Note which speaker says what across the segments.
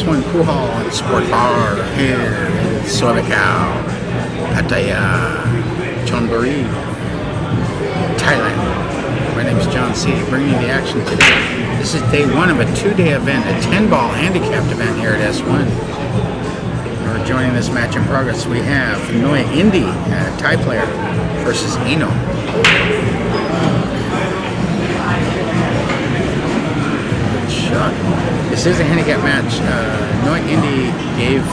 Speaker 1: one, Puhal and Sport Bar here in Soi Buakhao, Pattaya, Chonburi, Thailand. My name is John C. Bringing you the action today. This is day one of a two-day event, a 10-ball handicapped event here at S1. We're joining this match in progress. We have Noy Indy, a Thai player, versus Eino. Good shot. This is a handicap match. Noy Indy gave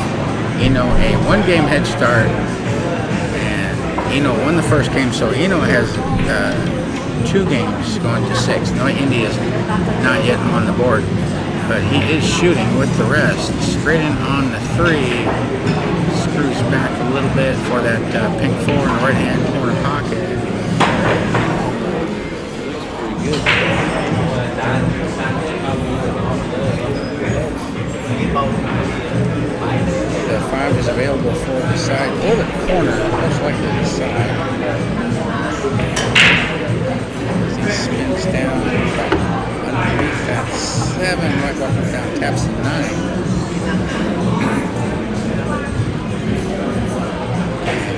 Speaker 1: Eino a one-game head start, and Eino won the first game, so Eino has 2 games going to 6. Noy Indy is not yet on the board, but he is shooting with the rest. Straight in on the 3. Screws back a little bit for that pink 4 in the right-hand corner pocket. Pretty good. The 5 is available for the side or the corner, most likely the side. As he spins down underneath that 7, right ball comes down, taps the 9.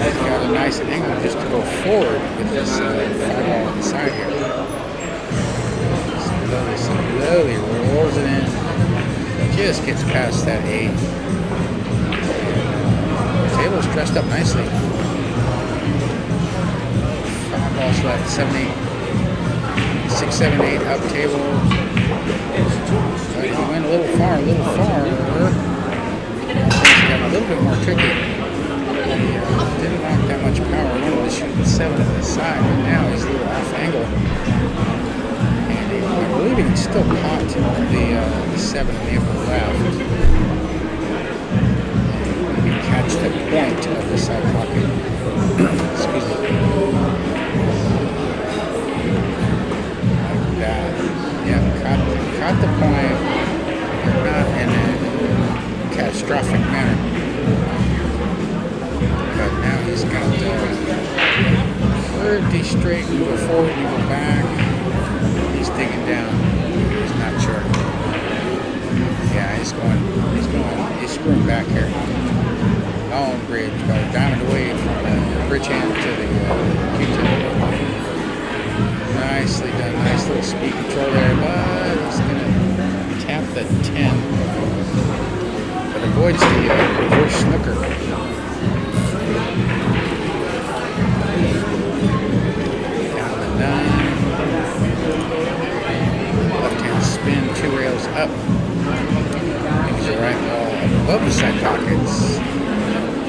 Speaker 1: He's got a nice angle just to go forward with this 5 ball on the side here. Slowly rolls it in. Just gets past that 8. The table's dressed up nicely. 5 balls left, 7, 8. 6, 7, 8 up table. So he went a little far. Things got a little bit more tricky. Didn't want that much power. Wanted to shoot the 7 at the side, but now he's a little off angle. And I believe he can still pot the 7 in the upper left. Maybe catch the point of the side pocket. Excuse me. Like that. Yeah, caught the point. They're not in a catastrophic manner. But now he's got pretty straight. You go forward, you go back. He's digging down. He's not sure. Yeah, he's screwing back here. Long bridge, about a diamond away from the bridge hand to the Q-tip. Nicely done, nice little speed control there, but he's going to tap the 10. But avoids the reverse snooker. Down the 9. Left-hand spin, 2 rails up. Brings the right ball above the side pockets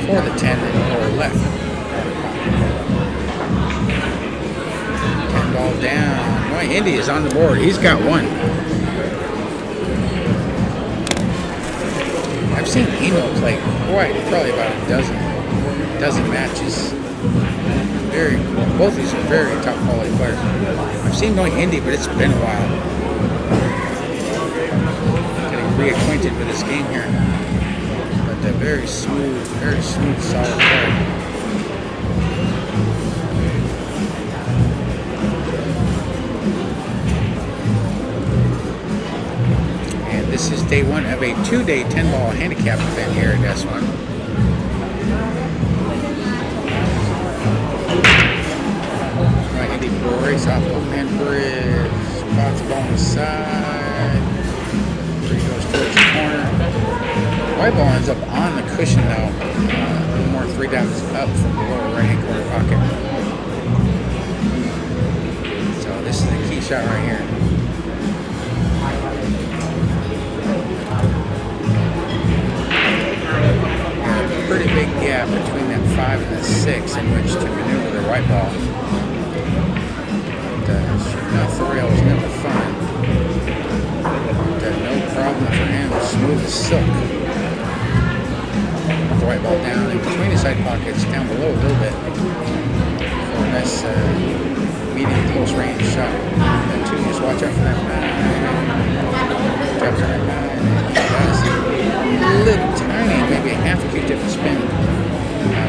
Speaker 1: for the 10 or left. 10 ball down. Noy Indy is on the board. He's got 1. I've seen Eino play probably about a dozen matches. Both of these are very top quality players. I've seen Noy Indy, but it's been a while. Getting reacquainted with this game here. But a very smooth, solid player. And this is day 1 of a 2-day 10-ball handicap event here at S1. Breaks off open bridge, spots ball on the side. Three goes towards the corner. White ball ends up on the cushion though. A little more 3 dimes up from the lower right hand corner pocket. So this is the key shot right here. A pretty big gap between that 5 and the 6 in which to maneuver the white ball. Shooting off the rail is never fun. But no problem for him. Smooth as silk. The white ball down in between the side pockets, down below a little bit. For a nice medium close range shot. And 2, just watch out for that 9. Watch out for that 9. That's a little tiny, maybe a half a Q-tip spin.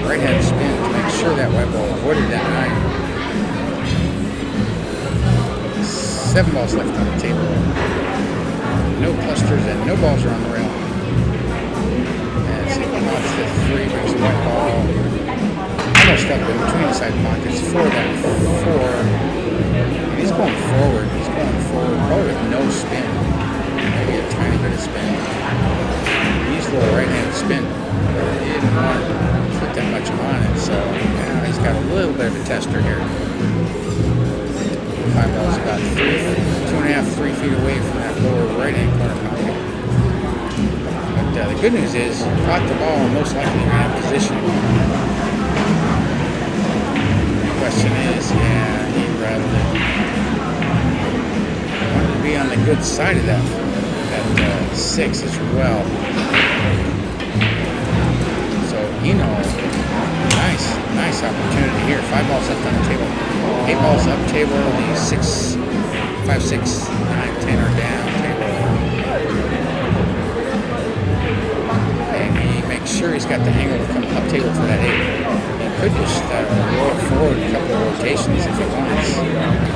Speaker 1: Right hand spin to make sure that white ball avoided that 9. 7 balls left on the table. No clusters and no balls are on the rail. up in between the side pockets for that 4. And he's going forward. He's going forward, probably with no spin. Maybe a tiny bit of spin. He's a little right-handed spin. He didn't want to put that much on it, so now he's got a little bit of a tester here. 5 ball's about 2.5, 3 feet away from that lower right-hand corner pocket. But the good news is, caught the ball most likely in that position. The question is, yeah, he rattled it. Wanted to be on the good side of that 6 as well. So Eino, nice opportunity here. 5 balls left on the table. 8 balls up table. The 6, 5, 6, 9, 10 are down table. And he makes sure he's got the angle to come up table for that 8. He could just roll forward a couple of rotations if he wants.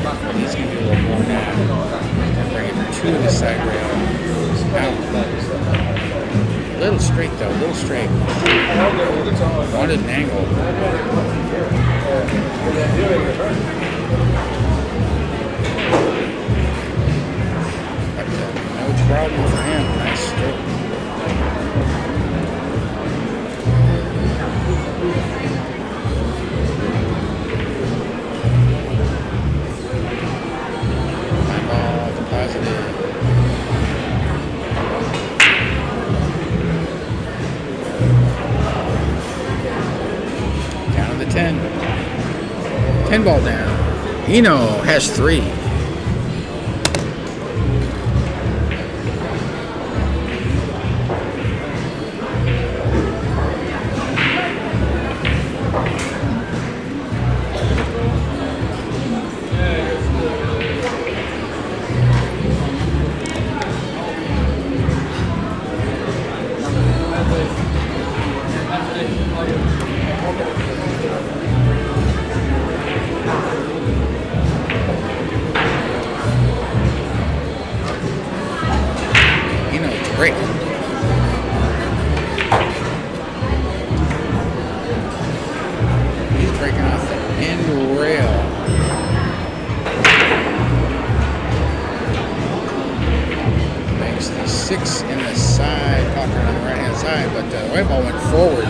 Speaker 1: But he's going to do a little more now. Bring it to the side rail. A little straight though, a little straight. Wanted an angle. But no problem for him. Nice stroke. My ball deposited. Down to the 10. 10 ball down. Eino has 3. Great. He's breaking off the end rail. Makes the 6 in the side pocket on the right hand side, but the white ball went forward.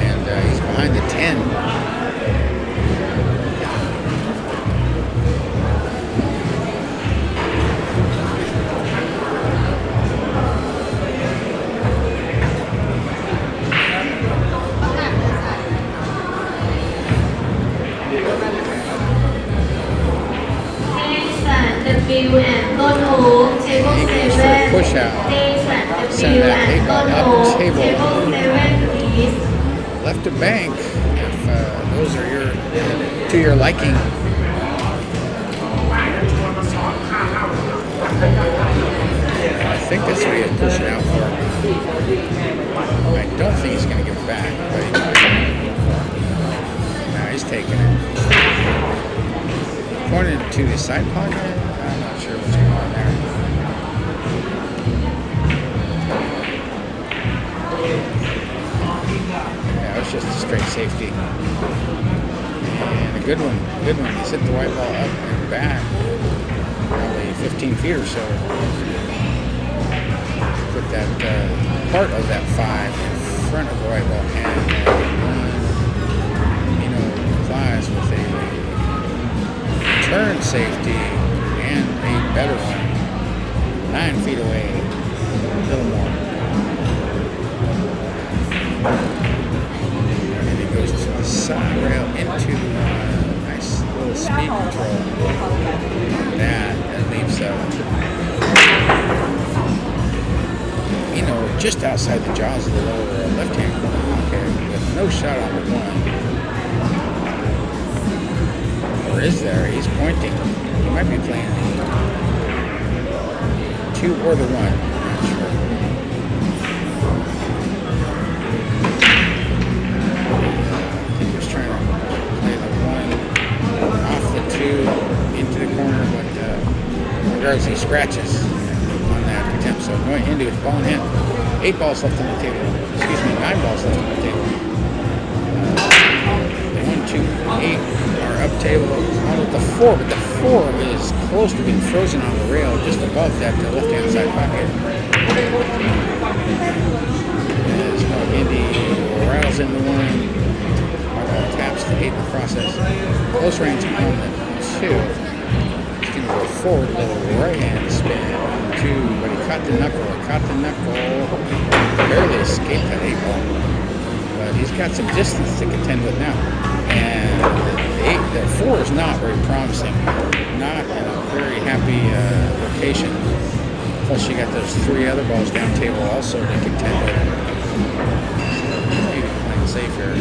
Speaker 1: And he's behind the 10. Push out. Send that 8 ball up table. Left to bank. If those are to your liking. I think that's what he was pushing out for. I don't think he's going to give it back, but now he's taking it. Pointed to the side pocket. I'm not sure what's going on there. Yeah, it was just a straight safety. And a good one. Good one. He's hit the white ball up and back. Probably 15 feet or so. Put that part of that 5 in front of the white ball. And Eino applies with a turn safety and a better one. 9 feet away. A little more. And it goes to the side rail into nice little speed control. That leaves just outside the jaws of the lower left-hand corner pocket with no shot on the 1. Or is there? He's pointing. He might be playing 2 or the 1. I'm not sure. Into the corner, but regardless, he scratches on that attempt. So Noy Indy with ball in hand. 8 balls left on the table. Excuse me, 9 balls left on the table. to 8 are up table on with the 4, but the 4 is close to being frozen on the rail just above that left-hand side pocket. As Noy Indy rattles into 1, taps the 8 in the process. Close range on the 2. He's going to go forward, a little right-hand spin. 2, but he caught the knuckle. Barely escaped that 8 ball. But he's got some distance to contend with now. And the 4 is not very promising. Not in a very happy location. Plus, you got those 3 other balls down table also to contend with. Maybe playing safe here.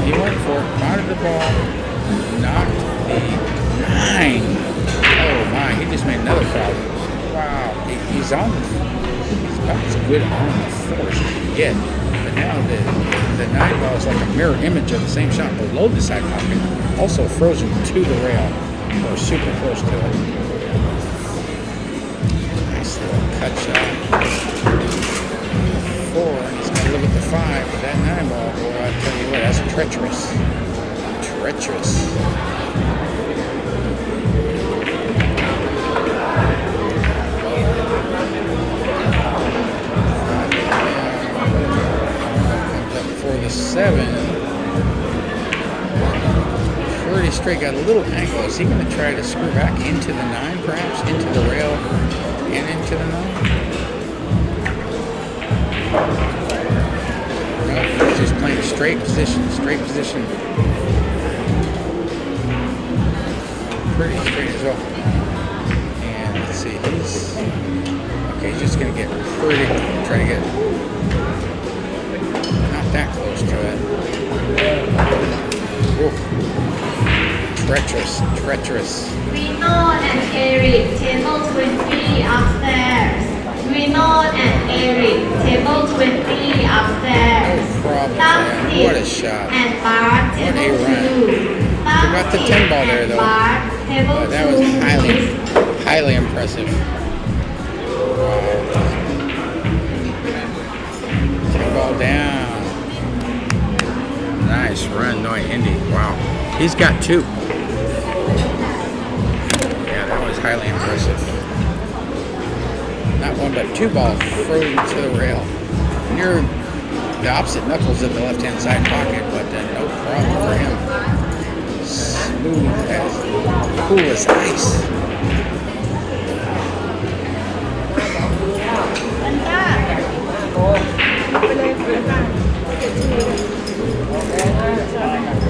Speaker 1: He went for it, mounted the ball, knocked the 9. Oh my, he just made another problem. Wow, he's about as good on the 4 as you can get. But now the 9 ball is like a mirror image of the same shot below the side pocket, also frozen to the rail, or super close to it. Nice little cut shot. 4, he's got to look at the 5, but that 9 ball, boy, I tell you what, that's treacherous. Treacherous. Comes up for the 7. Pretty straight, got a little angle. Is he going to try to screw back into the 9, perhaps? Into the rail and into the 9? No, he's just playing straight position. Pretty straight as well. And let's see, he's just gonna get try to get not that close to it. Whoa. Treacherous.
Speaker 2: Eino and Eric, table 20 upstairs. Eino and Eric, table 20 upstairs.
Speaker 1: No problem, man. What a shot.
Speaker 2: And Bart,
Speaker 1: What a
Speaker 2: table
Speaker 1: run.
Speaker 2: 2.
Speaker 1: Forgot the 10 ball there, though. That was highly impressive. Wow. 10 ball down. Nice run, Noy Indy. Wow. He's got 2. Yeah, that was highly impressive. Not 1, but 2 balls frozen to the rail. Near the opposite knuckles of the left-hand side pocket, but no problem for him. Smooth as cool as ice.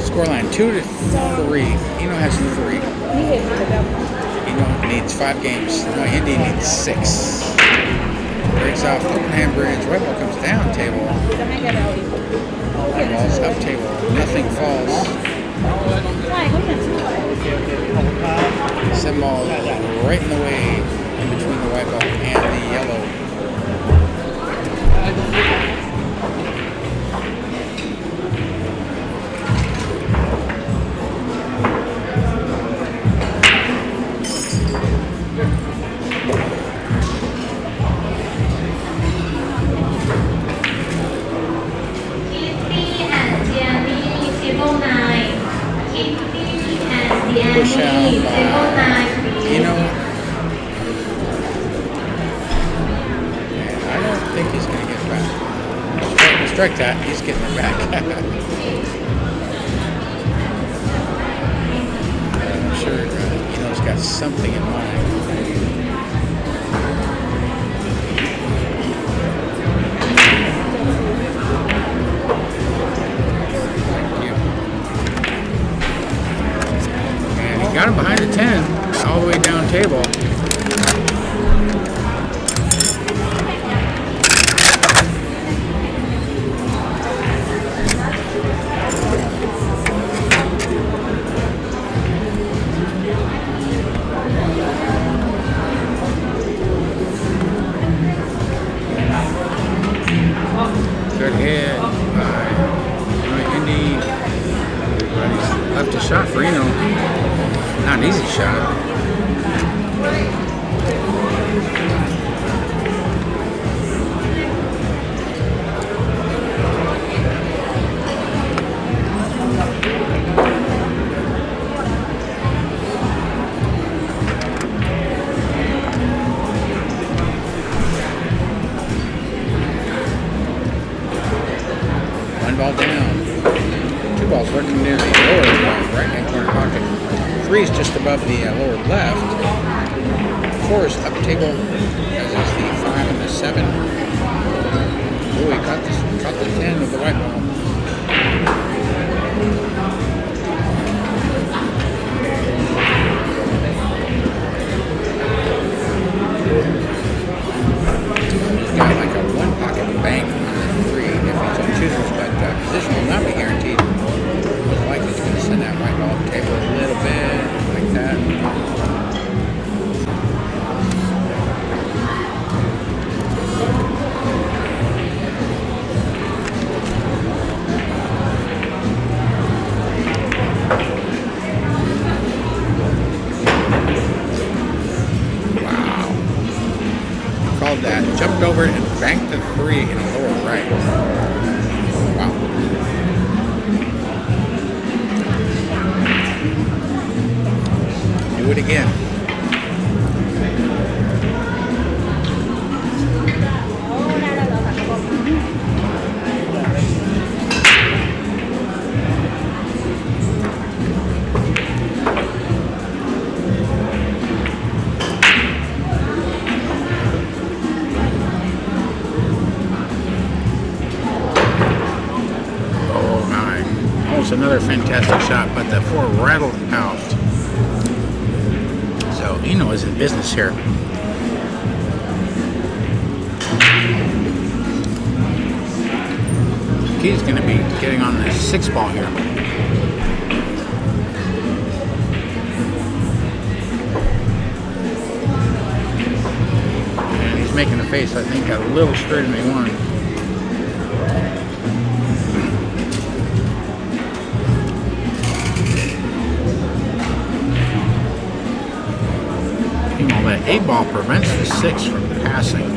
Speaker 1: Scoreline 2-3. Eino has 3. Eino needs 5 games. Noy Indy needs 6. Breaks off open hand bridge. White ball comes down table. White ball's up table. Nothing falls. 7 ball right in the way in between the white ball and the yellow. Push out by Eino. And I don't think he's going to get it back. Strike that, he's getting it back. I'm sure Eino's got something in mind. Got him behind the 10, all the way down table. Good hit by Noy Indy. Left a shot for Eino. Not an easy shot. ball down. 2 balls lurking near the lower right-hand corner pocket. 3 is just above the lower left. 4 is up table, as is the 5 and the 7. Oh, he caught the 10 with the white ball. He's got like a 1 pocket bank on the 3 if he so chooses, but position will not be guaranteed. Most likely he's going to send that white ball up the table a little bit, like that. That jumped over it and banked the 3 in a lower right. Wow. Do it again. Another fantastic shot, but the 4 rattled out. So Eino is in business here. He's going to be getting on the 6 ball here. And he's making a face, I think, a little straighter than he wanted. That 8 ball prevents the 6 from passing.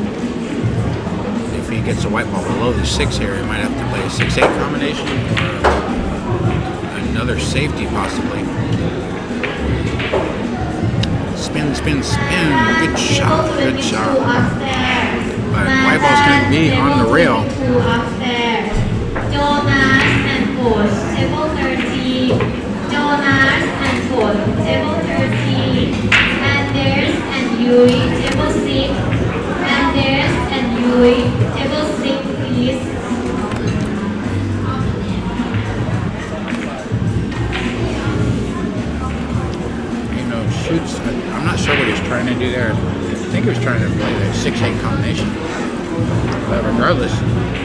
Speaker 1: If he gets a white ball below the 6 here, he might have to play a 6-8 combination or another safety possibly. Spin, spin, spin. Good shot, good shot. But white ball's going to be on the rail.
Speaker 2: Jonas and Coach, table 13. Jonas and Coach, table 13. Anders and Yui, table 6. Anders and Yui, table 6, please.
Speaker 1: Eino shoots. I'm not sure what he's trying to do there. I think he was trying to play the 6-8 combination. But regardless,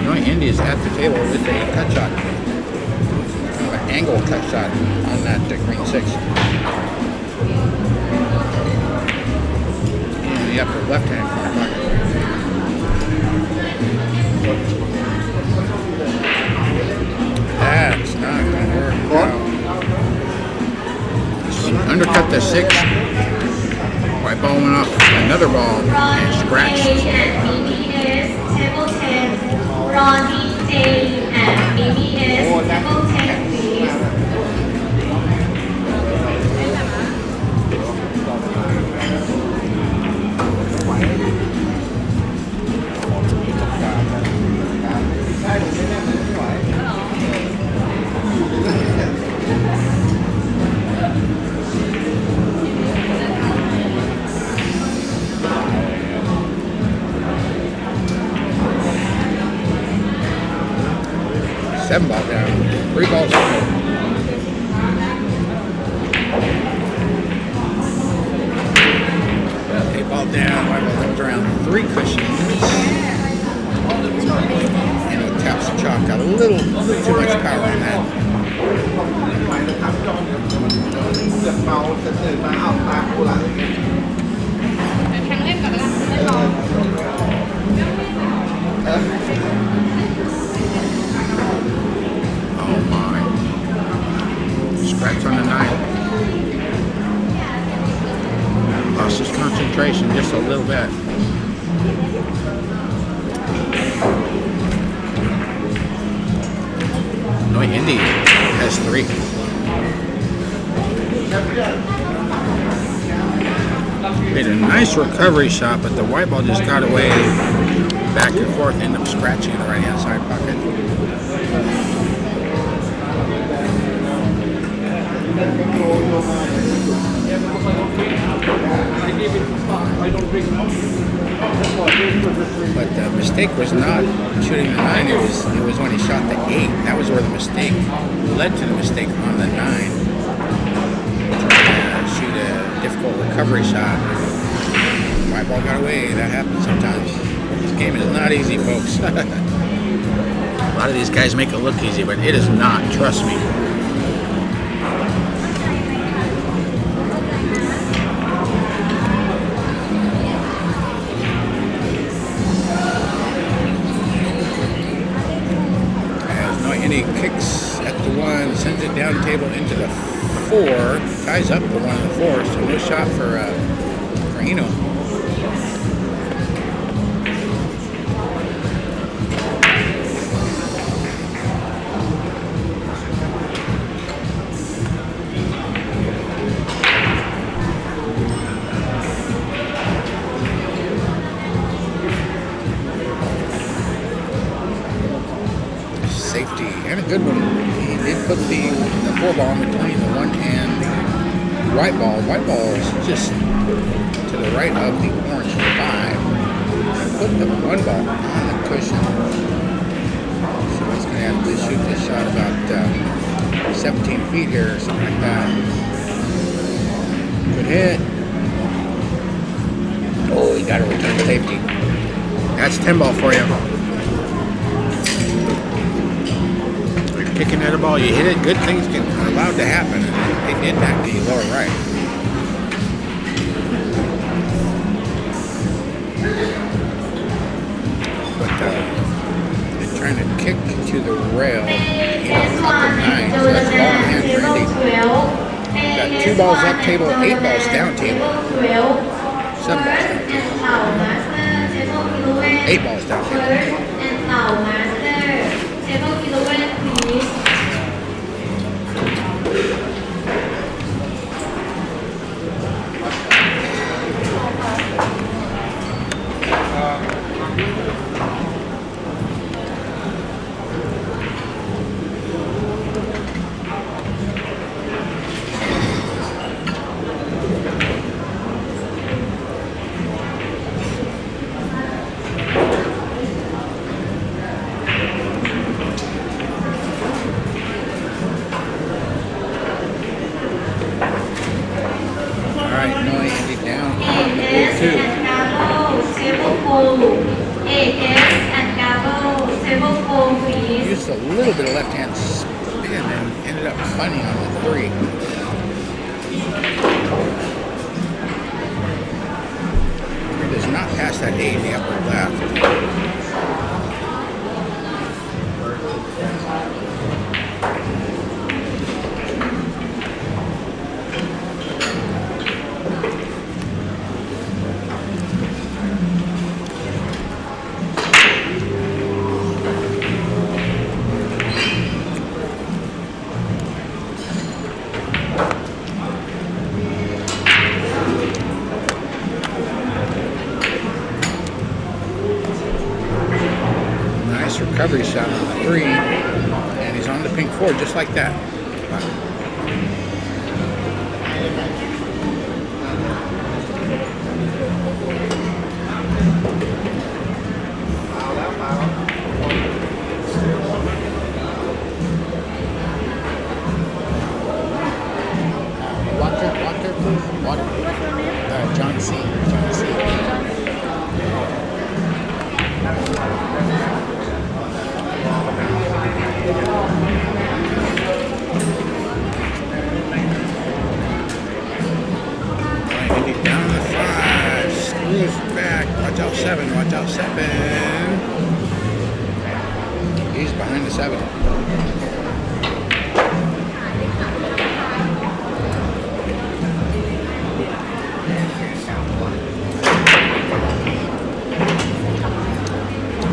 Speaker 1: Noy Indy is at the table with a cut shot. Kind of an angle cut shot on that green 6. The upper left-hand corner pocket. That's not going to work. No. Undercut the 6. White ball went off another ball and scratched.
Speaker 2: Ronnie J and Mimi is table 10. Ronnie J and Mimi is table 10, please.
Speaker 1: Seven ball down. 3 balls down. Eight ball down. White ball comes around 3 cushions. And he taps the chalk. Got a little too much power on that. Oh my. Scratch on the 9. Lost his concentration just a little bit. Noy Indy has 3. Made a nice recovery shot, but the white ball just got away back and forth, ended up scratching in the right hand side pocket. But the mistake was not shooting the 9, it was when he shot the 8. That was where the mistake led to the mistake on the 9. Trying to shoot a difficult recovery shot. White ball got away. That happens sometimes. This game is not easy, folks. A lot of these guys make it look easy, but it is not, trust me. He kicks at the 1, sends it down table into the 4, ties up the 1 and the 4, so no shot for Eino. Safety and a good one. He did put the 4 ball in between the 1 and the white ball. White ball is just to the right of the orange 5. Put the 1 ball on the cushion. So he's going to have to shoot this shot about 17 feet here or something like that. Good hit. Oh, he got a return safety. That's 10 ball for you. Kicking at a ball, you hit it, good things are allowed to happen. They did that to you lower right. But they're trying to kick to the rail, up the 9, so that's ball in hand for Indy. Got 2 balls up table, 8 balls down table. 7 balls down table. 8 balls down table. Noy Indy down on the board 2. Used a little bit of left-hand spin and ended up funny on the 3. It does not pass that 8 in the upper left. Recovery shot on the 3, and he's on the pink 4 just like that. Water. John C. Down the 5, screws back, watch out 7, he's behind the 7.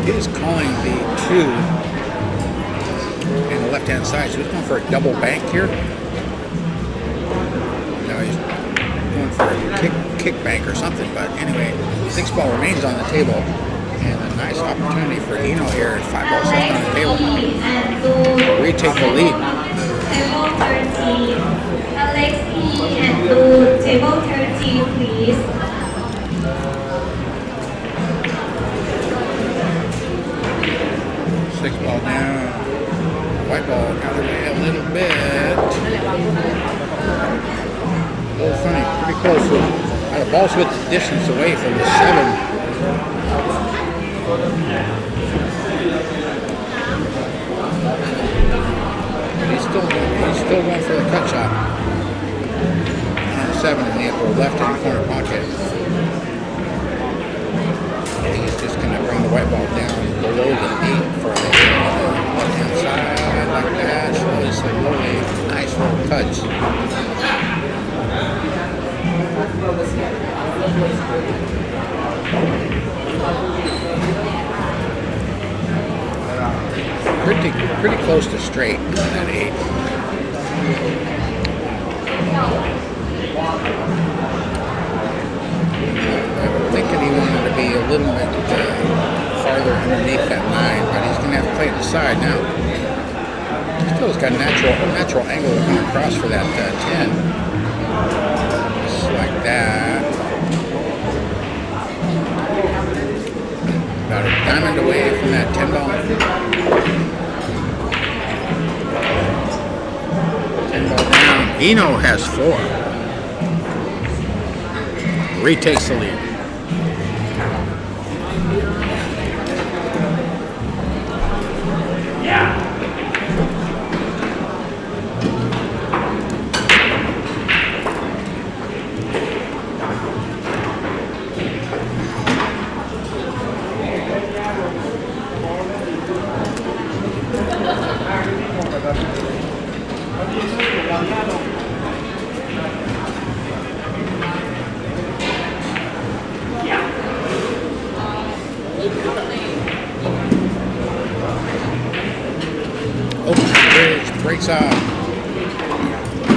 Speaker 1: He's calling the 2 in the left-hand side, so he's going for a double bank here. Now he's going for a kick bank or something, but anyway, 6 ball remains on the table, and a nice opportunity for Eino here. 5 balls left on the table. Retake the lead.
Speaker 2: table 13, please.
Speaker 1: Six ball down. White ball out of the way a little bit. A little funny, pretty close. The ball's with the distance away from the 7. But he's still going for the cut shot. And 7 in the upper left-hand corner pocket. He's just going to bring the white ball down below the 8 for the left-hand side, like that. Slowly, nice little touch. Pretty close to straight on that 8. I'm thinking he wanted to be a little bit farther underneath that 9, but he's going to have to play it to the side now. Still's got a natural angle to come across for that 10. Just like that. About a diamond away from that 10 ball. 10 ball down. Eino has 4. Retakes the lead. Breaks off.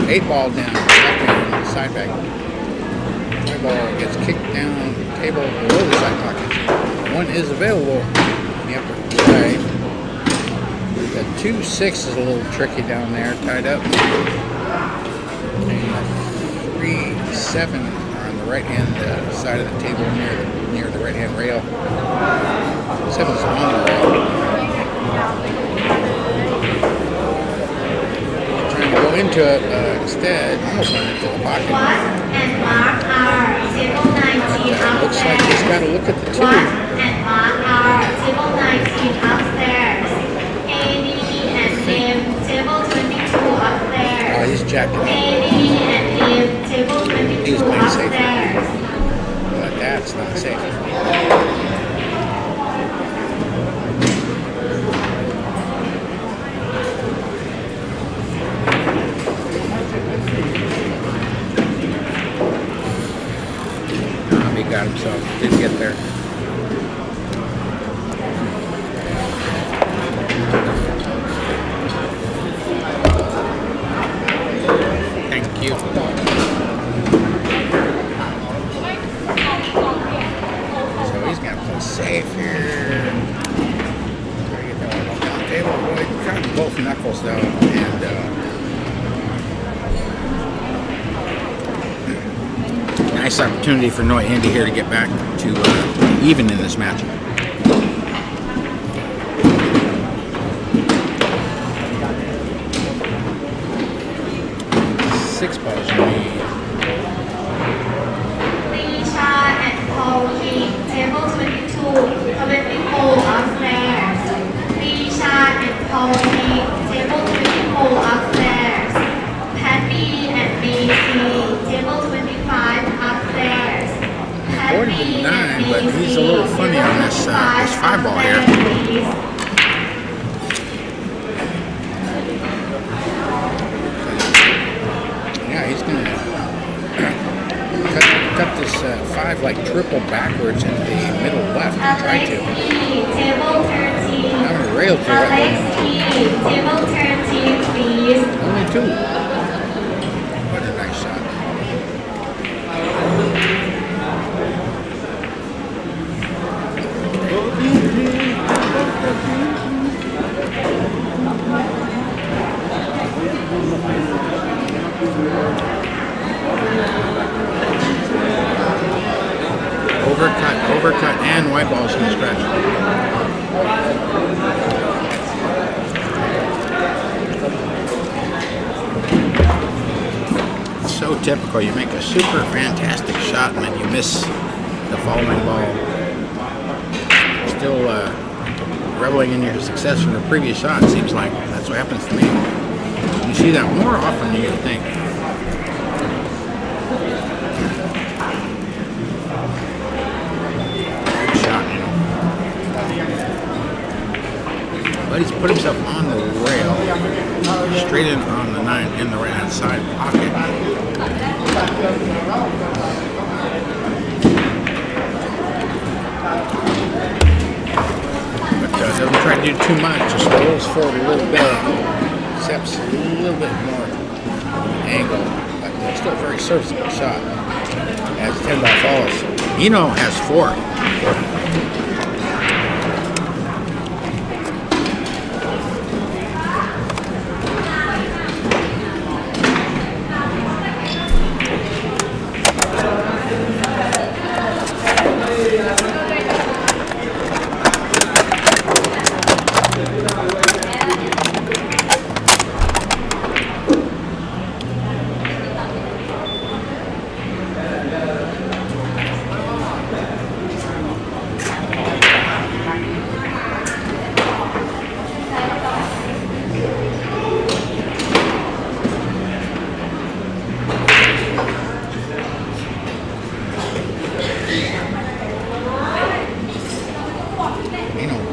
Speaker 1: 8 ball down. Side back. White ball gets kicked down table below the side pocket. 1 is available in the upper right. The 2-6 is a little tricky down there, tied up. And 3-7 are on the right hand side of the table near the right hand rail. 7's on the rail. Go into it instead, almost went into the pocket.
Speaker 2: What and Mark are table 19 upstairs.
Speaker 1: Looks like he's got to look at the 2.
Speaker 2: What and Mark are table 19 upstairs. AD and M, table 22 upstairs.
Speaker 1: Oh, he's jacking up.
Speaker 2: AD and M, table 22 upstairs.
Speaker 1: But that's not safe. He got himself. Didn't get there. Thank you. So he's gonna play safe here. Try to get that one down the table. Boy, trying both knuckles though, and nice opportunity for Noy Indy here to get back to even in this match. 6 balls lead.
Speaker 2: Leisha and Paul King, table 22, available upstairs. Leisha and Paul King, table 24 upstairs. Patty and Macy, table 25 upstairs.
Speaker 1: 49, but he's a little funny on this 5 ball here. Yeah, he's going to cut this 5 like triple backwards into the middle left and try to.
Speaker 2: Table 13.
Speaker 1: I'm going to rail through that one.
Speaker 2: Table 13, please.
Speaker 1: Only 2. What a nice shot. white balls from scratch. It's so typical. You make a super fantastic shot and then you miss the following ball. Still reveling in your success from the previous shot. It seems like that's what happens to me. You see that more often than you think. Good shot, you know. But he's put himself on the rail, straight in on the 9 in the right-hand side pocket. Doesn't try to do too much, just rolls forward a little bit, accepts a little bit more angle, but still a very serviceable shot as 10 ball follows. Eino has 4.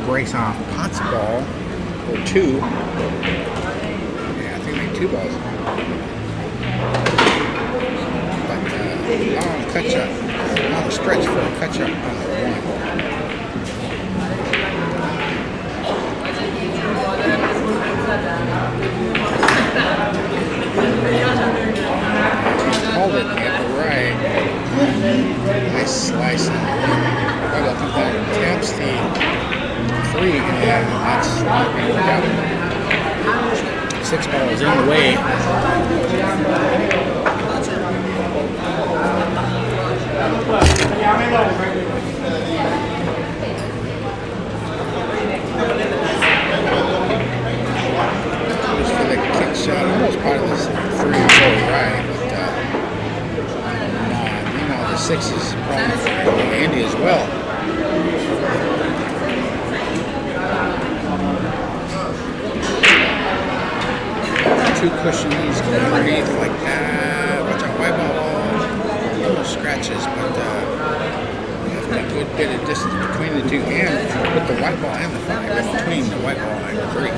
Speaker 1: Breaks off Potts ball for 2. Yeah, I think they 2 balls. But long cut shot, long stretch for a cut shot on the 1. Called it at the right. Nice slice. Taps the 3, and that's not going to work out. 6 ball is in the way. Just for the kick shot, almost part of this 3 and 4 right, but you know, the 6 is a problem for Indy as well. Two cushions go underneath like that. Watch out, white ball. Little scratches, but you have a good bit of distance between the 2 and with the white ball and the 5 in between the white ball and the 3.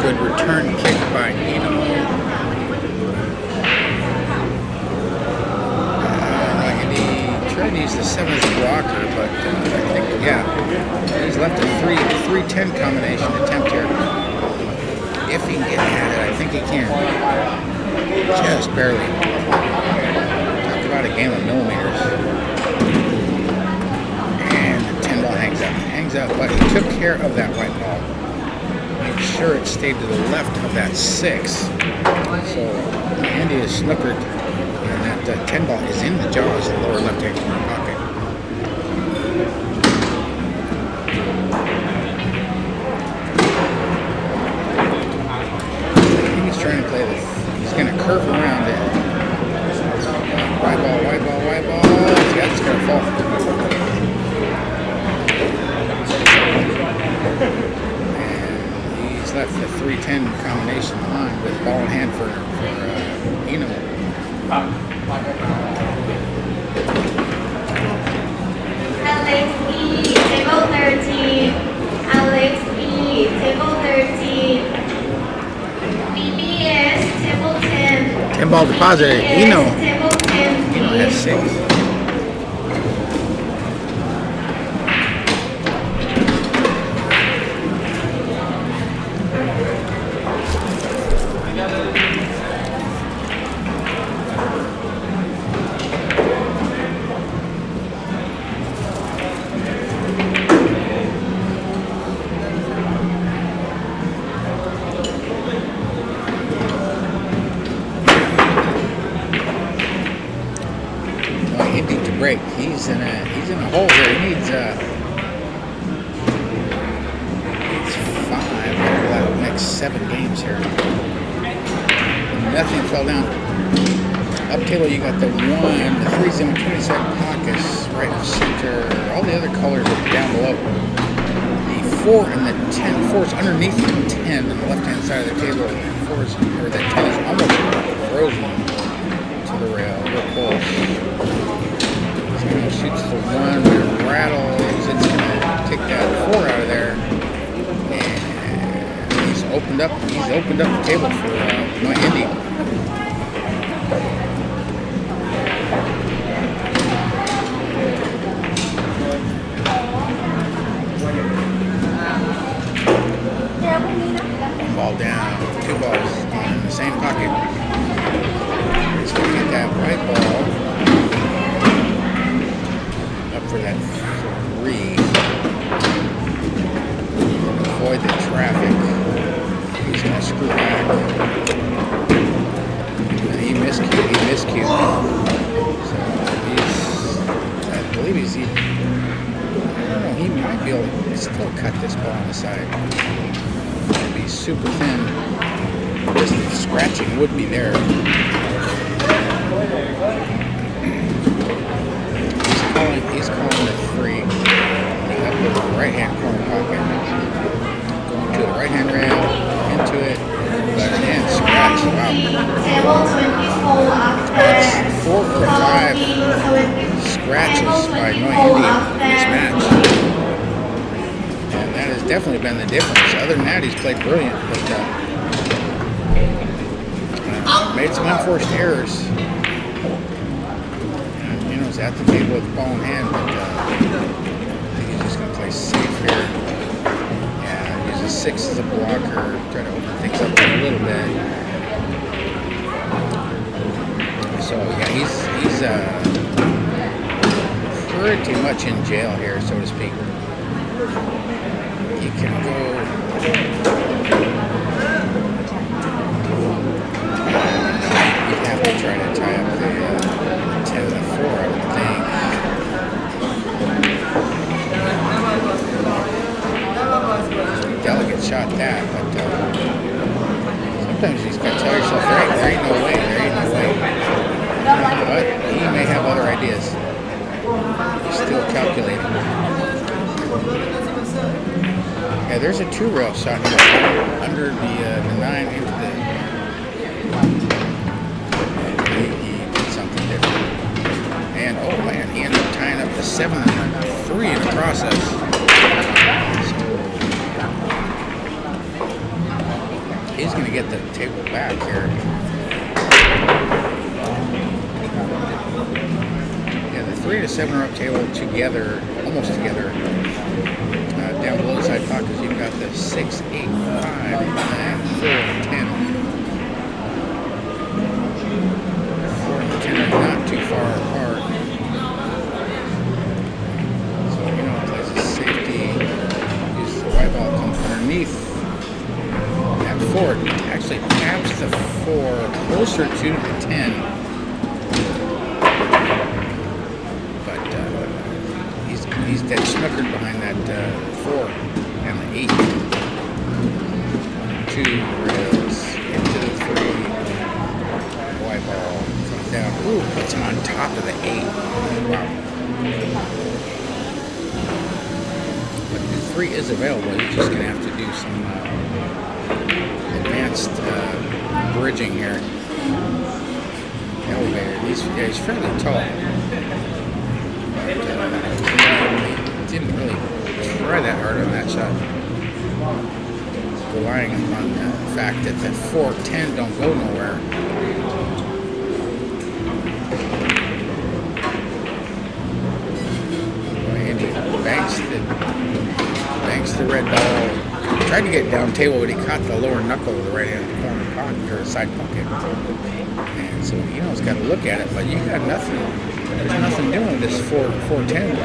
Speaker 1: Good return kick by Eino. Noy Indy tried to use the 7th blocker, but I think, yeah, he's left a 3-10 combination attempt here. If he can get at it, I think he can. Just barely. Talk about a game of millimeters. And the 10 ball hangs up, but he took care of that white ball. Make sure it stayed to the left of that 6. So Indy is snookered, and that 10 ball is in the jaws, the lower left-hand corner pocket. He's trying to play this. He's going to curve around it. White ball. Yeah, it's going to fall. Left the 3-10 combination on with ball in hand for Eino.
Speaker 2: Alex E, table 13. Alex E, table 13. BBS, table 10.
Speaker 1: 10-ball depositor. Eino
Speaker 2: Table 10
Speaker 1: has 6. Noy Indy to break. He's in a hole here. He needs 5 out of the next 7 games here. Nothing fell down. Up table you got the 1, the 3's in between side pockets, right in the center. All the other colors are down below. The 4 and the 10. 4 is underneath the 10 on the left hand side of the table. 4 is, or the 10 is almost frozen to the rail. Real close. Shoots the 1, but it rattles. It's gonna take that 4 out of there. And he's opened up the table for Noy Indy. One ball down, 2 balls in the same pocket. He's gonna get that white ball for that 3. Avoid the traffic. He's going to screw back. And he miscued. So I believe I don't know, he might be able to still cut this ball on the side. It'd be super thin. Just the scratching would be there. He's calling the 3 in the upper right-hand corner pocket. Going to the right-hand rail, into it, left hand scratch. Wow. That's 4 or 5 scratches by Noy Indy in this match. And that has definitely been the difference. Other than that, he's played brilliant, but made some unforced errors. At the table with the ball in hand, but I think he's just going to play safe here. Yeah, use a 6 as a blocker, try to open things up a little bit. So yeah, he's pretty much in jail here, so to speak. He can go. You'd have to try to tie up the 10 and the 4, I would think. Delicate shot that, but sometimes you just got to tell yourself, there ain't no way. But he may have other ideas. He's still calculating. Yeah, there's a 2-rail shot here under the 9 into the. He did something different. And oh man, he ended up tying up the 7 and 3 in the process. So he's going to get the table back here. Yeah, the 3 to 7 are up table together, almost together. Down below the side pockets, you've got the 6, 8, 5, 9, 4, 10. 4 and 10 are not too far apart. So, plays a safety. Uses the white ball, comes underneath. That 4 actually taps the 4 closer to the 10. But he's dead snookered behind that 4 and the 8. 2 rails into the 3. White ball comes down. Ooh, puts him on top of the 8. Wow. But the 3 is available. You're just going to have to do some advanced bridging here. Elevator. He's fairly tall. He didn't really try that hard on that shot. Relying on the fact that the 4-10 don't go nowhere. red ball. Tried to get down table, but he caught the lower knuckle of the right hand corner pocket or side pocket. And so Eno's got to look at it, but you got nothing. There's nothing doing this 4-10.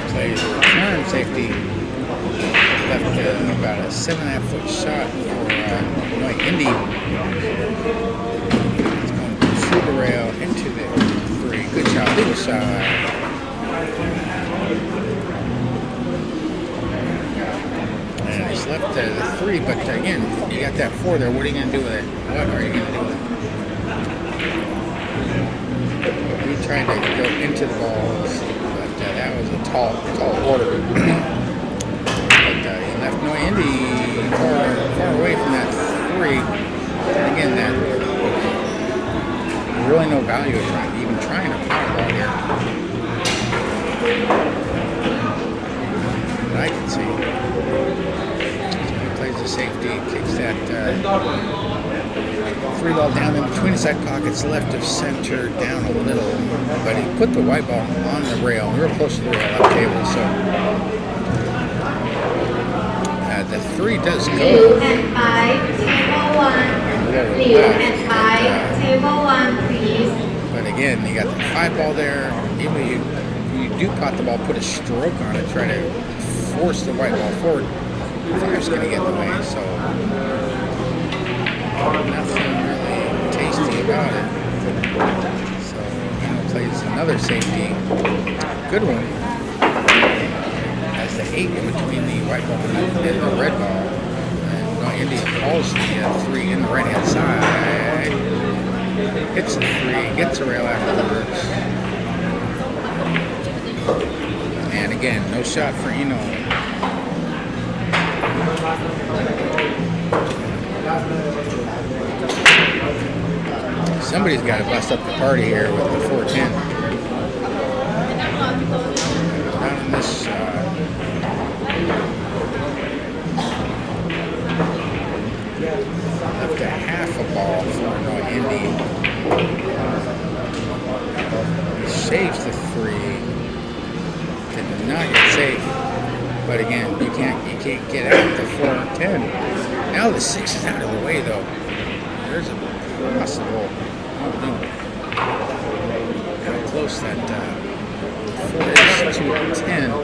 Speaker 1: Plays a return safety, left about a 7.5-foot shot for Noy Indy. It's going through the rail into the 3. Good shot, legal shot. And it's left the 3, but again, you got that 4 there. What are you going to do with it? What are you going to do with it? He tried to go into the balls. That was a tall order. But he left Noy Indy far away from that 3. And again, that really no value of even trying to power ball here. But I can see. So he plays the safety, kicks that 3 ball down in between the side pockets, left of center, down a little, but he put the white ball on the rail, real close to the rail left table, so the 3 does go.
Speaker 2: And 5, table 1, blue and 5, table 1, please.
Speaker 1: But again, you got the 5 ball there, even if you do pot the ball, put a stroke on it, try to force the white ball forward, 5's going to get in the way, so nothing really tasty about it. So Eino plays another safety, good one. Has the 8 in between the white ball and the red ball. And Noy Indy calls the 3 in the right hand side. Hits the 3, gets a rail afterwards. And again, no shot for Eino. Somebody's got to bust up the party here with the 4-10. Not in this. Left a half a ball for Noy Indy. He saves the 3. Did not get safe. But again, you can't get out the 4-10. Now the 6 is out of the way though. There's a possible. I don't know how close that 4 is to 10. You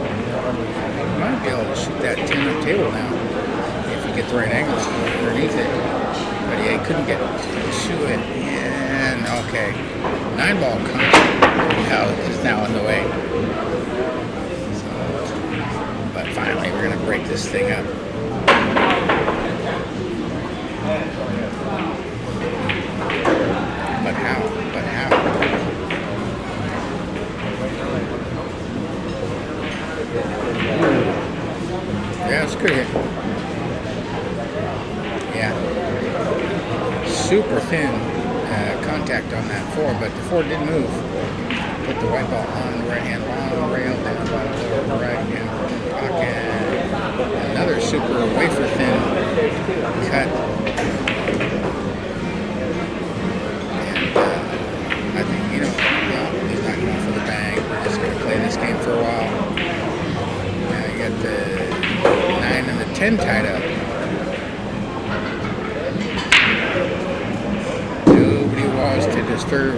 Speaker 1: might be able to shoot that 10 up table now if you get the right angle underneath it. But yeah, he couldn't get to it. And okay, 9 ball comes out, is now in the way. So, but finally, we're gonna break this thing up. But how? Yeah, it's good hit. Yeah. Super thin contact on that 4, but the 4 didn't move. Put the white ball on the right hand long rail, down the lower right hand pocket. Another super wafer thin cut. I think, he's not going for the bang. We're just going to play this game for a while. Now you got the 9 and the 10 tied up. Nobody was to disturb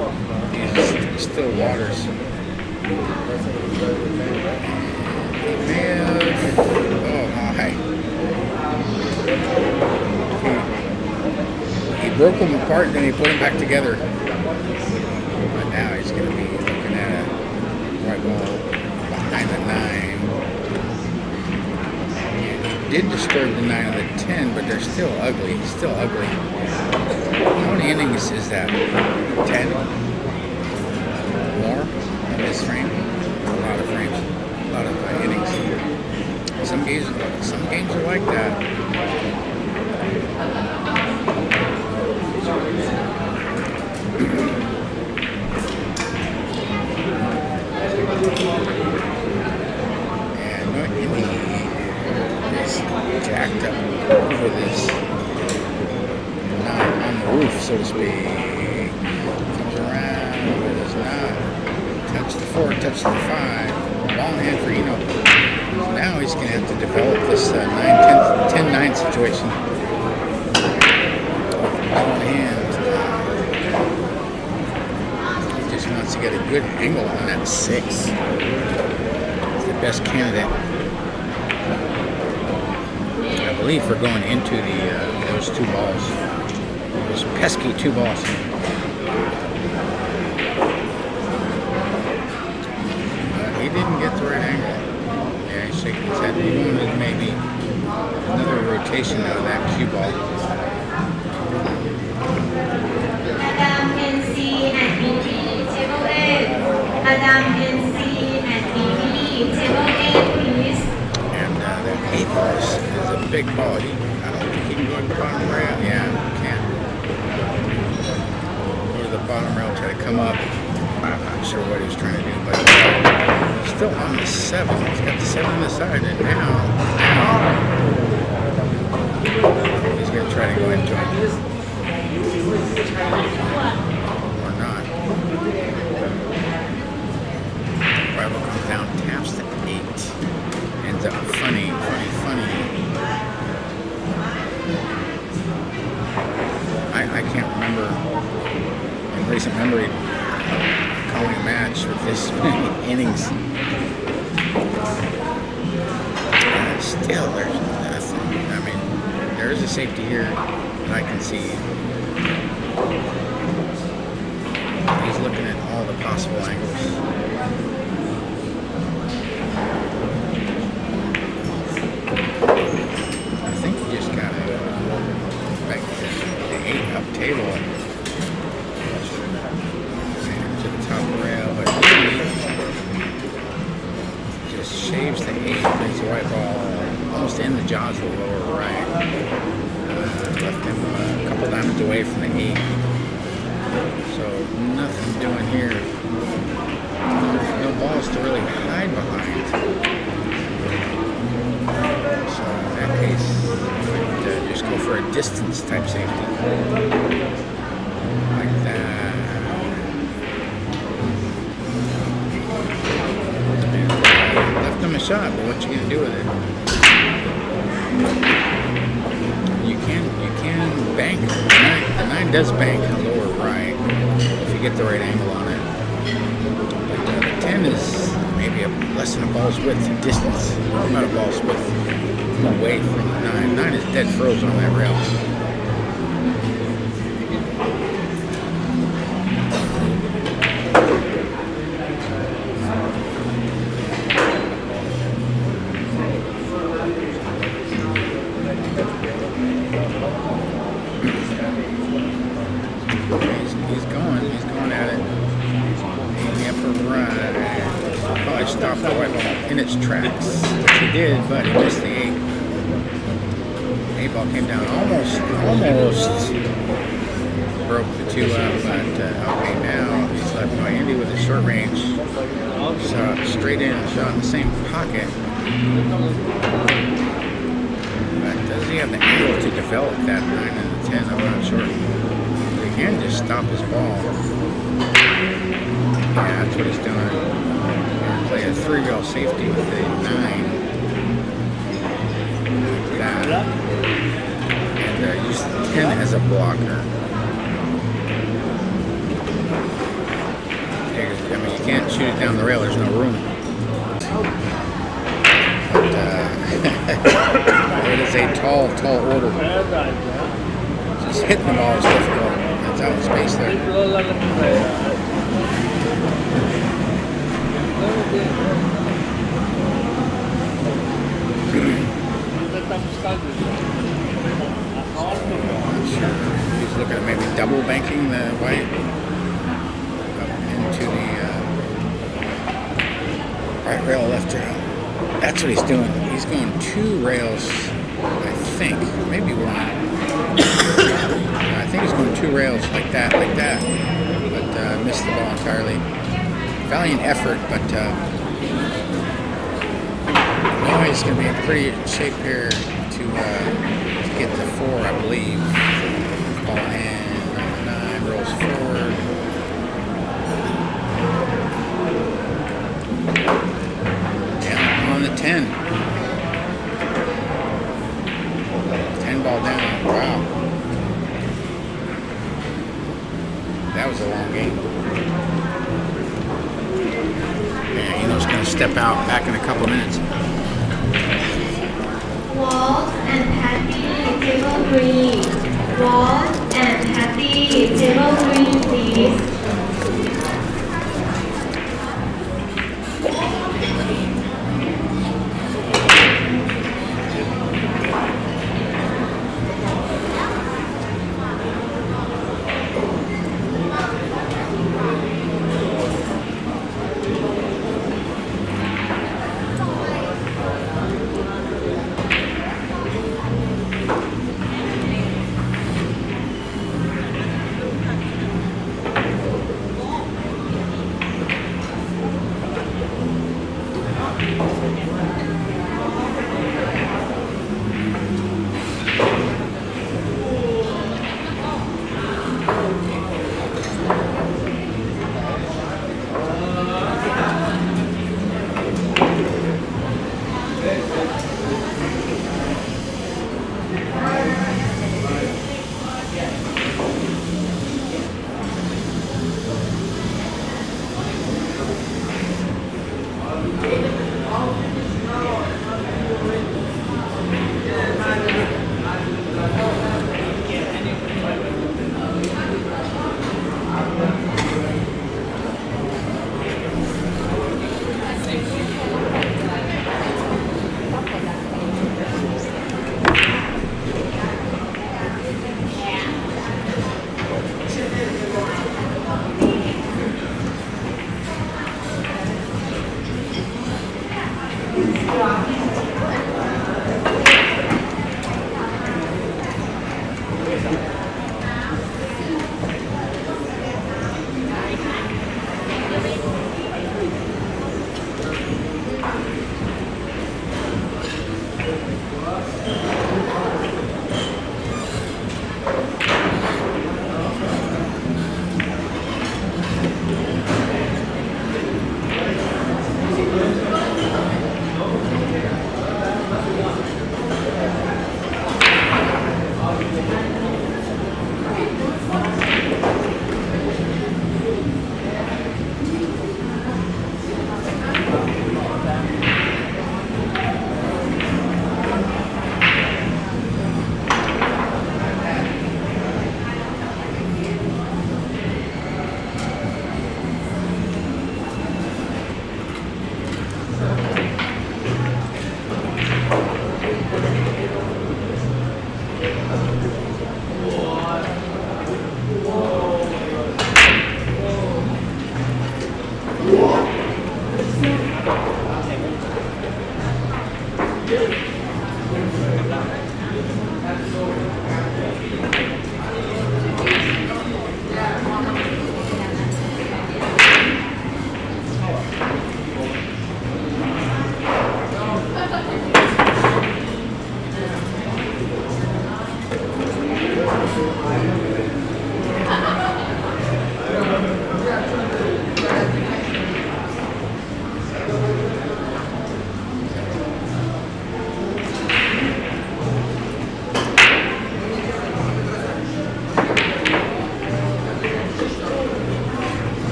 Speaker 1: these still waters. Oh my. He broke them apart and then he put them back together. But now he's going to be looking at a white ball behind the 9. And he did disturb the 9 and the 10, but they're still ugly. How many innings is that? 10? More in this frame? A lot of frames. A lot of innings. Some games are like that. And Noy Indy is jacked up over this, not on the roof, so to speak. Comes touch the 4, touch the 5. Long hand for Eino. So now he's going to have to develop this 10-9 situation. Long hand. He just wants to get a good angle on that 6. It's the best candidate. I believe we're going into those 2 balls. Those pesky 2 balls. He didn't get the right angle. Yeah, he's shaking his head. He wanted maybe another rotation out of that cue ball.
Speaker 2: Adam NC and BB, table 8. Adam NC and BB, table 8, please.
Speaker 1: And that 8 ball is a big ball. I don't think he can go to the bottom rail. Yeah, he can. Go to the bottom rail, try to come up. I'm not sure what he's trying to do, but he's still on the 7. He's got the 7 on the side, and now he's going to try to go into it. Or not. Rival comes down, taps the 8. Ends up funny. I can't remember in recent memory calling a match with this many innings. And still, there's nothing. I mean, there is a safety here that I can see. He's looking at all the possible angles. I think he just got it back to the 8 up table. Top rail, but he just shaves the 8, brings the white ball almost in the jaws of the lower right. Left him a couple diamonds away from the 8. So nothing doing here. No balls to really hide behind. So in that case, I'd just go for a distance type safety. Like that. A shot, but what you gonna do with it? You can bank. The 9 does bank on the lower right if you get the right angle on it. But the 10 is maybe less than a ball's width distance. Not a ball's width away from the 9. 9 is dead frozen on that rail. Stop the white ball in its tracks, which he did, but he missed the 8. 8 ball came down almost broke the 2 up, but okay, now he's left Noy Indy with a short range shot straight in, shot in the same pocket. But does he have the angle to develop that 9 and the 10? I'm not sure. He can just stop his ball. Yeah, that's what he's doing. Play a 3-rail safety with a 9. Like that. And use the 10 as a blocker. I mean, you can't shoot it down the rail, there's no room. But it is a tall order. Just hitting the ball is difficult. That's out of space there. He's looking at maybe double banking the white up into the right rail, left rail. That's what he's doing. He's going 2 rails, I think, maybe 1. I think he's going 2 rails like that, but missed the ball entirely. Valiant effort, but Noy is going to be in pretty good shape here to get the 4, I believe. Ball in, 9 rolls forward. That was a long game. Yeah, Eino's going to step out back in a couple minutes.
Speaker 2: Walt and Patty, table 3. Walt and Patty, table 3, please.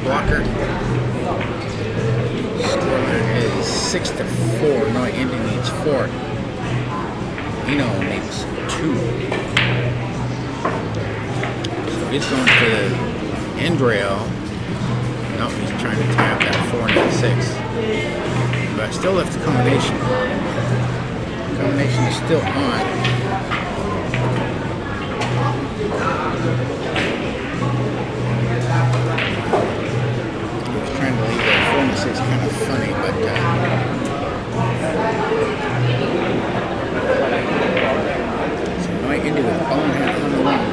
Speaker 1: blocker. Scoreline is 6-4. Noy Indy needs 4. Eino needs 2. So he's going for the end rail. No, he's trying to tap that 4 and that 6. But I still left the combination. Combination is still on. Trying to leave that 4 and 6 kind of funny, but so Noy Indy with bonehead on the wing.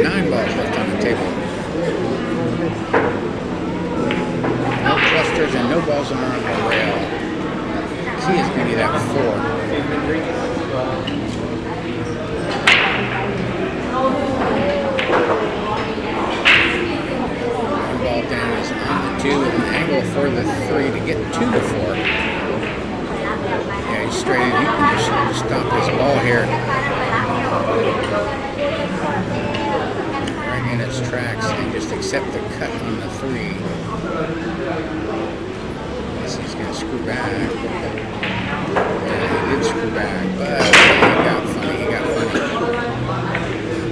Speaker 1: 9 balls left on the table. No clusters and no balls on the rail. Key is going to be that 4. Just stop this ball here. Right in its tracks and just accept the cut on the 3. He's going to screw back. Yeah, he did screw back, but he got funny.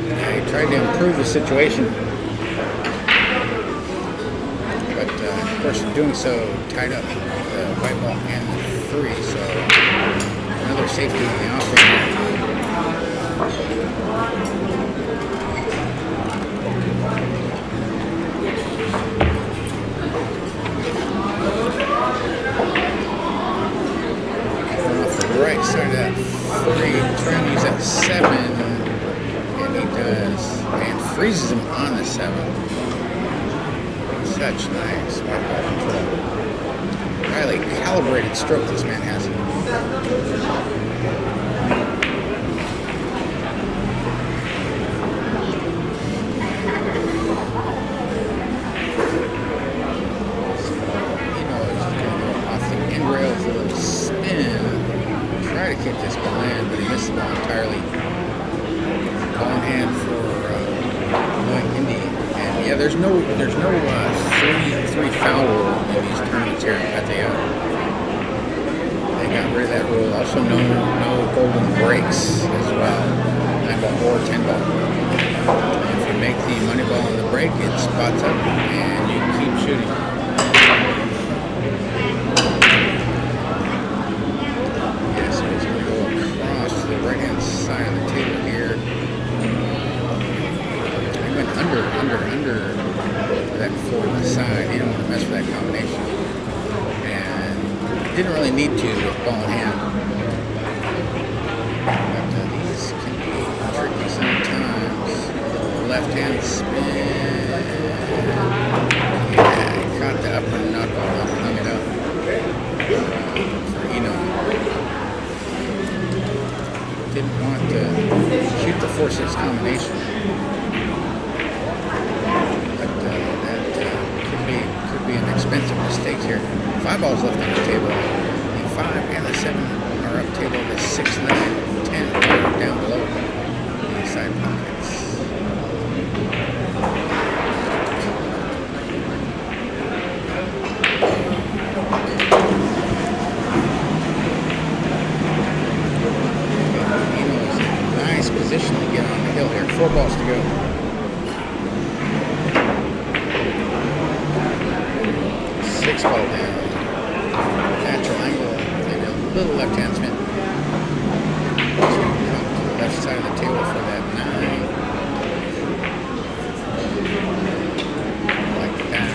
Speaker 1: Yeah, he tried to improve the situation. But, of course, in doing so, tied up the white ball and the 3, so another safety in the offense. Right side of that 3, trying to use that 7, and he does, and freezes him on the 7. Such nice white ball control. Highly calibrated stroke this man has. Try to kick this ball in, but he missed the ball entirely. Ball in hand for Noy Indy. And yeah, there's no 3 foul rule in these tournaments here at the They got rid of that rule. Also no golden breaks as well. 9 ball or 10 ball. If you make the money ball on the break, it spots up and you keep shooting. Right-hand side of the table here. He went under that 4 on the side. He didn't want to mess with that combination. And didn't really need to with ball in hand. But these can be tricky sometimes. Left-hand spin. Yeah, he caught the upper knuckle and hung it up for Eino. Didn't want to shoot the 4-6 combination, but that could be an expensive mistake here. 5 balls left on the table. The 5 and the 7 are up table. The 6, 9, 10 are down below the side pockets. Position to get on the hill here. 4 balls to go. 6 ball down. Natural angle and a little left-hand spin. So come to the left side of the table for that 9. Like that.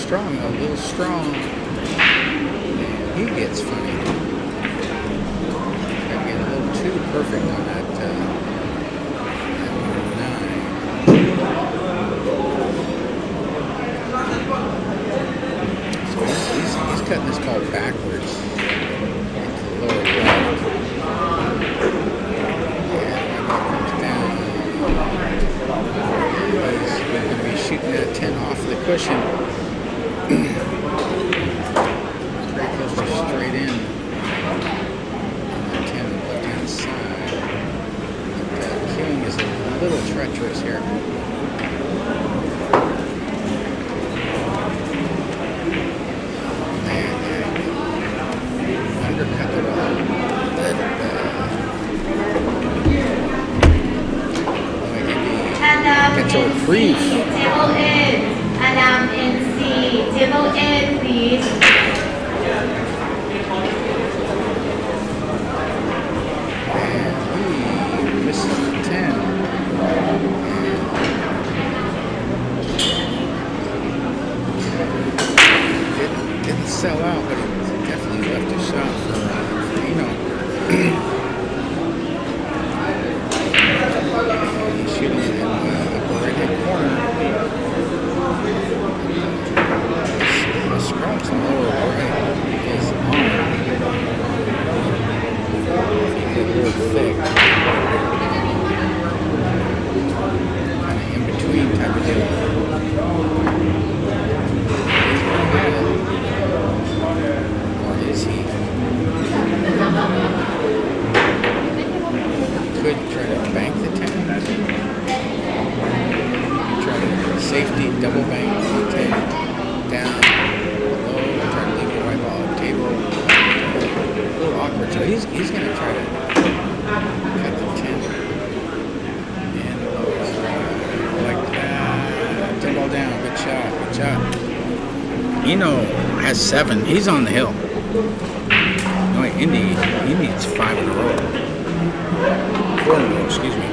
Speaker 1: A little strong. And he gets funny. Too perfect on that 9. So he's cutting this ball backwards into the lower left. And when it comes down, he's going to be shooting that 10 off the cushion. Very close to straight in. Is a little treacherous here. Man, undercut the ball. It's a reprieve.
Speaker 2: Table 8, Adam NC. Table 8, please.
Speaker 1: Sell out, but he definitely left a shot for Eino. He's shooting it in the right-hand corner. The scratch in the lower right is on. It's a little thick. Kind of in between type of deal. Or is he? he's going to try to cut the 10. And like that. 10 ball down. Good shot. Good shot. Eino has 7. He's on the hill. Noy Indy, he needs 5 in a row. 4 in a row, excuse me.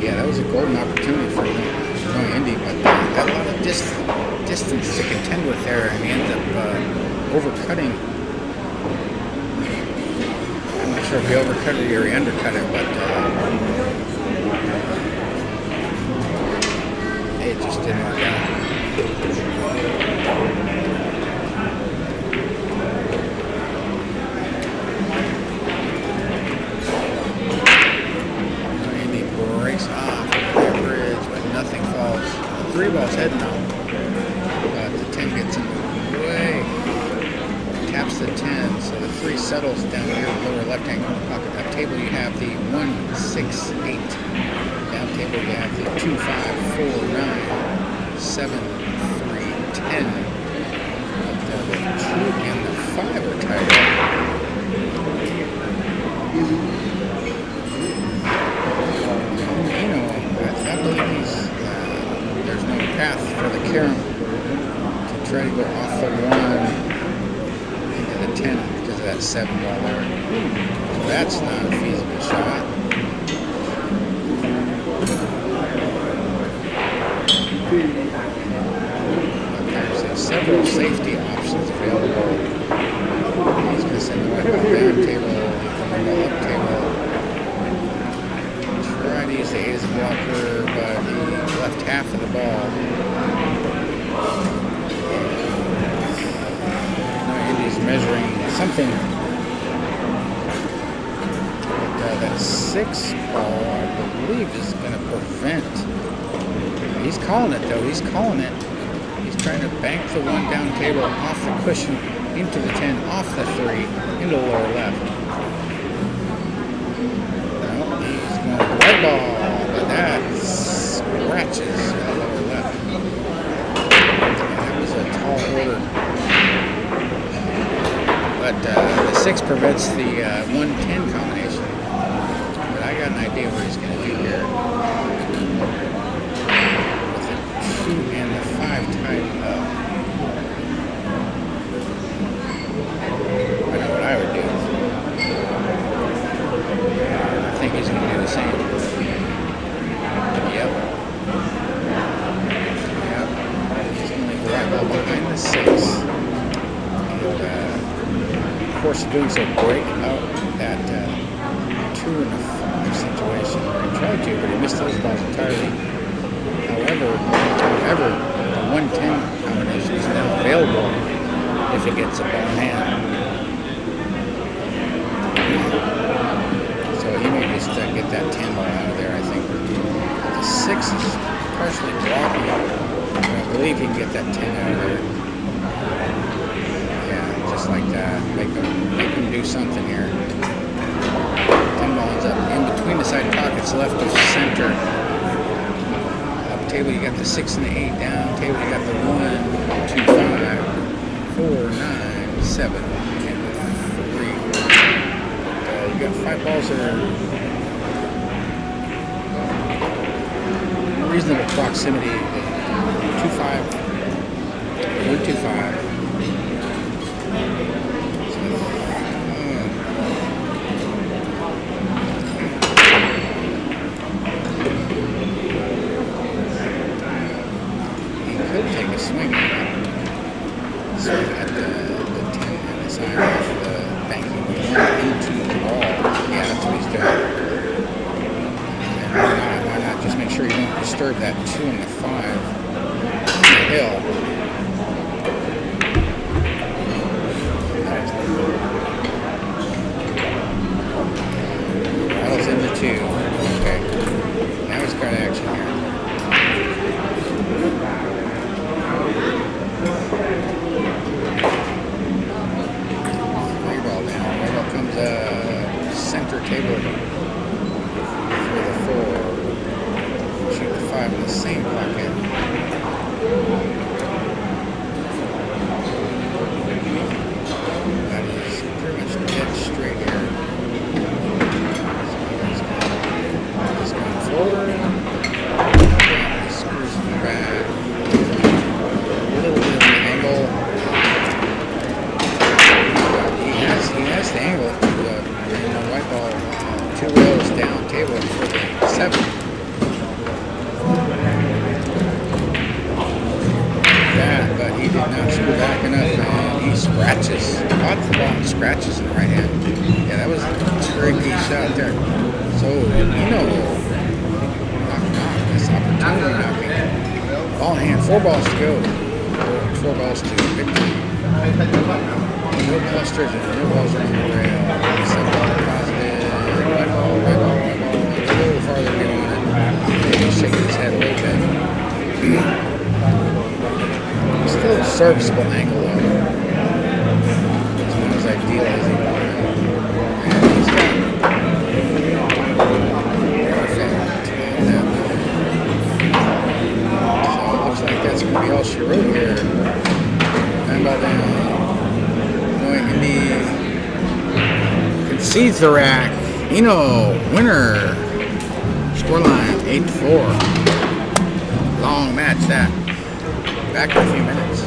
Speaker 1: Yeah, that was a golden opportunity for Noy Indy, but got a lot of distance to contend with there, and he ended up overcutting. I'm not sure if he overcut it or he undercut it, but it just didn't work out. Indy breaks off the bridge, but nothing falls. 3 balls heading out. But the 10 gets in the way. Taps the 10, so the 3 settles down here in the lower left-hand pocket. That table you have the 1, 6, 8. Down table you have the 2, 5, 4, 9, 7, 3, 10. But the 2 and the 5 are tied up. I believe there's no path for the carom to try to go off the 1 into the 10 because of that 7 ball there. So that's not a feasible shot. There's several safety options available. He's going to send the white ball down table, the ball up table. Try to use the 8 as a blocker, but he left half of the ball. Noy Indy's measuring something. But that 6 ball, I believe, is going to prevent. He's calling it, though. He's calling it. He's trying to bank the 1 down table off the cushion into the 10, off the 3, into the lower left. No, he's going to the white ball, but that scratches the lower left. And that was a tall order. But the 6 prevents the 1-10 combination. But I got an idea what he's going to do here. With the 2 and the 5 tied up. I know what I would do. I think he's going to do the same. Yep. He's going to leave the white ball behind the 6. And, of course, doing so break out that 2 and a 5 situation where he tried to, but he missed those balls entirely. However, the 1-10 combination is now available if he gets a ball in hand. So he may just get that 10 ball out of there, I think. The 6 is partially blocking. I believe he can get that 10 out of there. Yeah, just like that. Make him do something here. 10 balls up in between the side pockets, left of center. Up table, you got the 6 and the 8. Down table, you got the 1, 2, 5, 4, 9, 7, and the 3. You got 5 balls that are reasonable proximity. 2, 5, 1, 2, 5. Could take a swing at the 10 and the side off the banking into the ball. Yeah, that's what he's doing. And why not just make sure you don't disturb that 2 and the 5 on the hill. Rattles in the 2. Okay. Now he's got action here. Center table for the 4. Shoot the 5 in the same pocket. he did not screw back enough, and he scratches. Caught the ball and scratches in the right hand. Yeah, that was a tricky shot there. So, knock this opportunity knocking. Ball in hand, 4 balls to go. 4 balls to victory. No clusters and no balls around the rail. 7 ball positive. White ball. A little farther to get on it. Maybe shaking his head a little bit. Still a serviceable angle though. It's not as ideal as he wanted. And he's got perfect on that one. So it looks like that's going to be all she wrote here. 9 ball down. Noy Indy concedes the rack. Eino, winner. Scoreline 8-4. Long match that. Back in a few minutes.